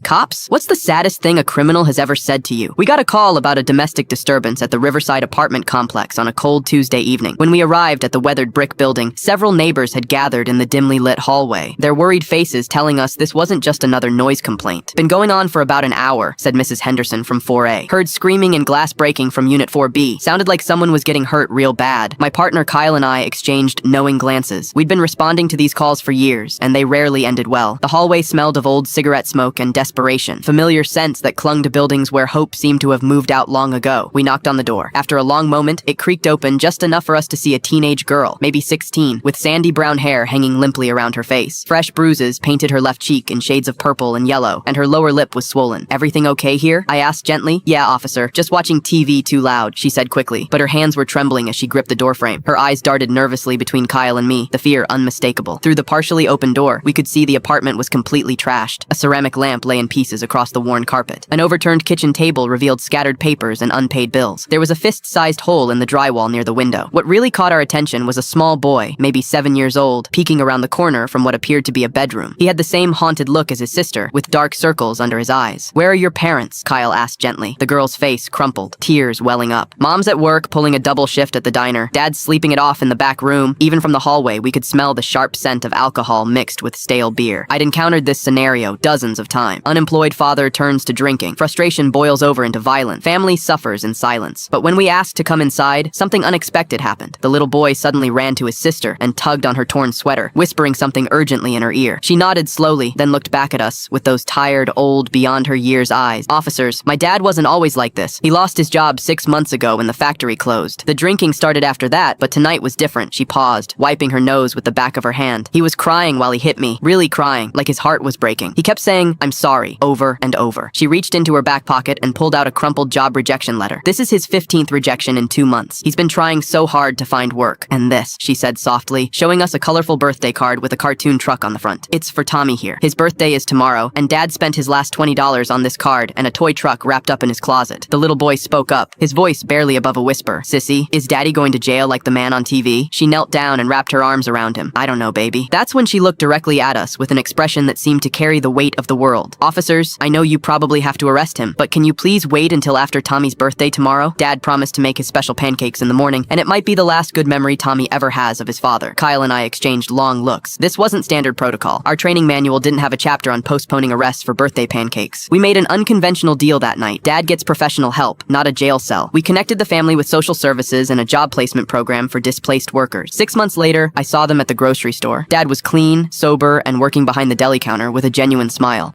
Cops? What's the saddest thing a criminal has ever said to you? We got a call about a domestic disturbance at the Riverside apartment complex on a cold Tuesday evening. When we arrived at the weathered brick building, several neighbors had gathered in the dimly lit hallway, their worried faces telling us this wasn't just another noise complaint. Been going on for about an hour, said Mrs. Henderson from 4A. Heard screaming and glass breaking from Unit 4B. Sounded like someone was getting hurt real bad. My partner Kyle and I exchanged knowing glances. We'd been responding to these calls for years, and they rarely ended well. The hallway smelled of old cigarette smoke and desperation. Familiar scents that clung to buildings where hope seemed to have moved out long ago. We knocked on the door. After a long moment, it creaked open just enough for us to see a teenage girl, maybe 16, with sandy brown hair hanging limply around her face. Fresh bruises painted her left cheek in shades of purple and yellow, and her lower lip was swollen. "Everything okay here?" I asked gently. "Yeah, officer. Just watching TV too loud," she said quickly, but her hands were trembling as she gripped the doorframe. Her eyes darted nervously between Kyle and me, the fear unmistakable. Through the partially open door, we could see the apartment was completely trashed. A ceramic lamp lay in pieces across the worn carpet. An overturned kitchen table revealed scattered papers and unpaid bills. There was a fist-sized hole in the drywall near the window. What really caught our attention was a small boy, maybe 7 years old, peeking around the corner from what appeared to be a bedroom. He had the same haunted look as his sister, with dark circles under his eyes. "Where are your parents?" Kyle asked gently. The girl's face crumpled, tears welling up. "Mom's at work, pulling a double shift at the diner. Dad's sleeping it off in the back room." Even from the hallway, we could smell the sharp scent of alcohol mixed with stale beer. I'd encountered this scenario dozens of times. Unemployed father turns to drinking. Frustration boils over into violence. Family suffers in silence. But when we asked to come inside, something unexpected happened. The little boy suddenly ran to his sister and tugged on her torn sweater, whispering something urgently in her ear. She nodded slowly, then looked back at us with those tired, old, beyond her years eyes. "Officers, my dad wasn't always like this. He lost his job 6 months ago when the factory closed. The drinking started after that, but tonight was different." She paused, wiping her nose with the back of her hand. "He was crying while he hit me, really crying, like his heart was breaking. He kept saying, 'I'm sorry,' over and over." She reached into her back pocket and pulled out a crumpled job rejection letter. "This is his 15th rejection in 2 months. He's been trying so hard to find work. And this," she said softly, showing us a colorful birthday card with a cartoon truck on the front. "It's for Tommy here. His birthday is tomorrow, and Dad spent his last $20 on this card and a toy truck wrapped up in his closet." The little boy spoke up, his voice barely above a whisper. "Sissy, is Daddy going to jail like the man on TV?" She knelt down and wrapped her arms around him. "I don't know, baby." That's when she looked directly at us with an expression that seemed to carry the weight of the world. "Officers, I know you probably have to arrest him, but can you please wait until after Tommy's birthday tomorrow? Dad promised to make his special pancakes in the morning, and it might be the last good memory Tommy ever has of his father." Kyle and I exchanged long looks. This wasn't standard protocol. Our training manual didn't have a chapter on postponing arrests for birthday pancakes. We made an unconventional deal that night. Dad gets professional help, not a jail cell. We connected the family with social services and a job placement program for displaced workers. 6 months later, I saw them at the grocery store. Dad was clean, sober, and working behind the deli counter with a genuine smile.